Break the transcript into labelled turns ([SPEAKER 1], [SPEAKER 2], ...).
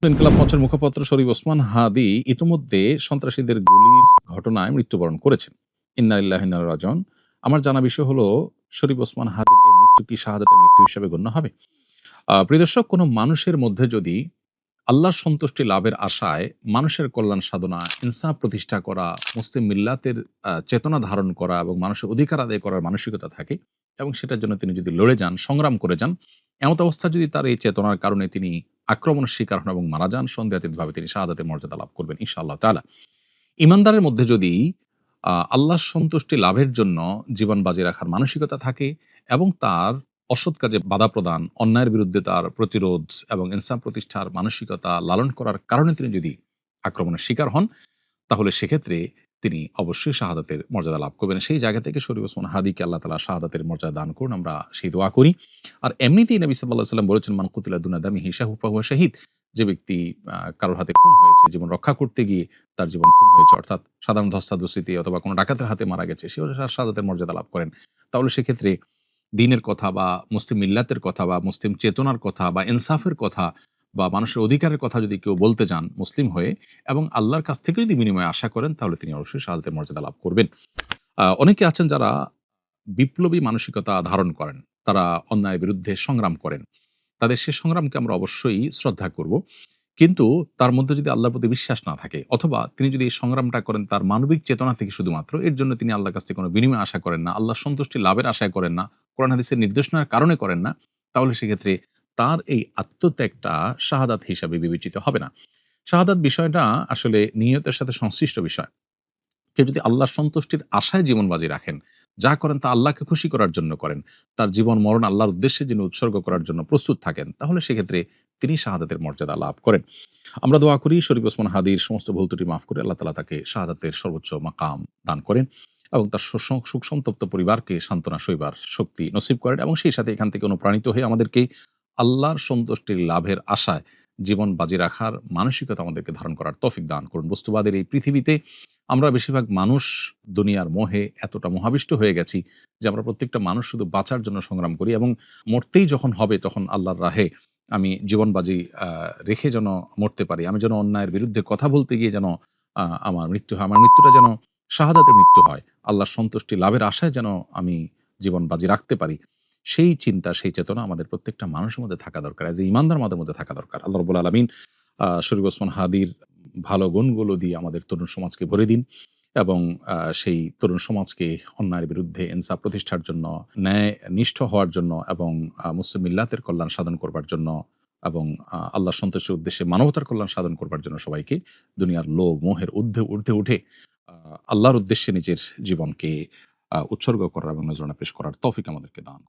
[SPEAKER 1] ইনকিলাব মঞ্চের মুখপাত্র শরীফ ওসমান হাদি ইতিমধ্যে সন্ত্রাসীদের গুলির ঘটনায় মৃত্যুবরণ করেছেন। ইন্না লিল্লাহি ওয়া ইন্না ইলাইহি রাজিউন। আমার জানা বিষয় হলো শরীফ ওসমান হাদির এই মৃত্যু কি শাহাদাতের মৃত্যু হিসেবে গণ্য হবে? প্রিয় দর্শক, কোনো মানুষের মধ্যে যদি আল্লাহর সন্তুষ্টি লাভের আশায় মানুষের কল্যাণ সাধনা, ইনসাফ প্রতিষ্ঠা করা, মুসলিম মিল্লাতের চেতনা ধারণ করা এবং মানুষের অধিকার আদায় করার মানসিকতা থাকে এবং সেটার জন্য তিনি যদি লড়ে যান, সংগ্রাম করে যান, এমত অবস্থা যদি তার এই চেতনার কারণে তিনি আক্রমণের শিকার হন এবং মারা যান, সন্দেহাতীতভাবে তিনি শাহাদাতের মর্যাদা লাভ করবেন ইনশাআল্লাহ তাআলা। ঈমানদারের মধ্যে যদি আল্লাহর সন্তুষ্টি লাভের জন্য জীবন বাজি রাখার মানসিকতা থাকে এবং তার অসৎ কাজে বাধা প্রদান, অন্যায়ের বিরুদ্ধে তার প্রতিরোধ এবং ইনসাফ প্রতিষ্ঠার মানসিকতা লালন করার কারণে তিনি যদি আক্রমণের শিকার হন, তাহলে সেক্ষেত্রে তিনি অবশ্যই শাহাদাতের মর্যাদা লাভ করবেন। সেই জায়গা থেকে শরীফ ওসমান হাদিকে আল্লাহ তাআলা শাহাদাতের মর্যাদা দান করুন, আমরা সেই দোয়া করি। আর এমনিতেই নবী সাল্লাল্লাহু আলাইহি ওয়াসাল্লাম বলেছেন, মান কুতিলা দুনা দামিহি ফাহুয়া শাহীদ। যে ব্যক্তি কারোর হাতে খুন হয়েছে, জীবন রক্ষা করতে গিয়ে তার জীবন খুন হয়েছে, অর্থাৎ সাধারণ ধস্তাধস্তিতে অথবা কোনো ডাকাতের হাতে মারা গেছে, সেও শাহাদাতের মর্যাদা লাভ করেন। তাহলে সেক্ষেত্রে দ্বীনের কথা বা মুসলিম মিল্লাতের কথা বা মুসলিম চেতনার কথা বা ইনসাফের কথা বা মানুষের অধিকারের কথা যদি কেউ বলতে যান মুসলিম হয়ে এবং আল্লাহর কাছ থেকে যদি বিনিময়ে আশা করেন, তাহলে তিনি অবশ্যই শাহাদাতের মর্যাদা লাভ করবেন। অনেকে আছেন যারা বিপ্লবী মানসিকতা ধারণ করেন, তারা অন্যায়ের বিরুদ্ধে সংগ্রাম করেন। তাদের সে সংগ্রামকে আমরা অবশ্যই শ্রদ্ধা করব। কিন্তু তার মধ্যে যদি আল্লাহর প্রতি বিশ্বাস না থাকে অথবা তিনি যদি এই সংগ্রামটা করেন তার মানবিক চেতনা থেকে শুধুমাত্র, এর জন্য তিনি আল্লাহর কাছ থেকে কোনো বিনিময় আশা করেন না, আল্লাহর সন্তুষ্টি লাভের আশায় করেন না, কোরআন হাদিসের নির্দেশনার কারণে করেন না, তাহলে সেক্ষেত্রে তার এই আত্মত্যাগটা শাহাদাত হিসাবে বিবেচিত হবে না। শাহাদাত বিষয়টা আসলে নিয়তের সাথে সংশ্লিষ্ট বিষয়। কেউ যদি আল্লাহর সন্তুষ্টির আশায় জীবন বাজি রাখেন, যা করেন তা আল্লাহকে খুশি করার জন্য করেন, তার জীবন মরণ আল্লাহর উদ্দেশ্যে যিনি উৎসর্গ করার জন্য প্রস্তুত থাকেন, তাহলে সেক্ষেত্রে তিনি শাহাদাতের মর্যাদা লাভ করেন। আমরা দোয়া করি শরীফ ওসমান হাদির সমস্ত ভুল ত্রুটি মাফ করে আল্লাহ তাআলা তাকে শাহাদাতের সর্বোচ্চ মাকাম দান করেন এবং তার সুখ সন্তপ্ত পরিবারকে সান্ত্বনা সইবার শক্তি নসিব করেন এবং সেই সাথে এখান থেকে অনুপ্রাণিত হয়ে আমাদেরকে আল্লাহর সন্তুষ্টির লাভের আশায় জীবন বাজি রাখার মানসিকতা আমাদেরকে ধারণ করার তৌফিক দান করুন। বস্তুবাদের এই পৃথিবীতে আমরা বেশিরভাগ মানুষ দুনিয়ার মোহে এতটা মোহাবিষ্ট হয়ে গেছি যে আমরা প্রত্যেকটা মানুষ শুধু বাঁচার জন্য সংগ্রাম করি এবং মরতেই যখন হবে তখন আল্লাহর রাহে আমি জীবন বাজি রেখে যেন মরতে পারি, আমি যেন অন্যায়ের বিরুদ্ধে কথা বলতে গিয়ে যেন আমার মৃত্যু হয়, আমার মৃত্যুটা যেন শাহাদাতের মৃত্যু হয়, আল্লাহর সন্তুষ্টি লাভের আশায় যেন আমি জীবন বাজি রাখতে পারি, সেই চিন্তা সেই চেতনা আমাদের প্রত্যেকটা মানুষের মধ্যে থাকা দরকার, এজ এ ঈমানদার আমাদের মধ্যে থাকা দরকার। আল্লাহ রাব্বুল আলামিন শরীফ ওসমান হাদির ভালো গুণগুলো দিয়ে আমাদের তরুণ সমাজকে ভরে দিন এবং সেই তরুণ সমাজকে অন্যায়ের বিরুদ্ধে ইনসাফ প্রতিষ্ঠার জন্য, ন্যায় নিষ্ঠ হওয়ার জন্য এবং মুসলিম মিল্লাতের কল্যাণ সাধন করবার জন্য এবং আল্লাহর সন্তুষ্টির উদ্দেশ্যে মানবতার কল্যাণ সাধন করবার জন্য সবাইকে দুনিয়ার লোভ মোহের ঊর্ধ্বে উঠে আল্লাহর উদ্দেশ্যে নিজের জীবনকে উৎসর্গ করার এবং নজরানা পেশ করার তৌফিক আমাদেরকে দান।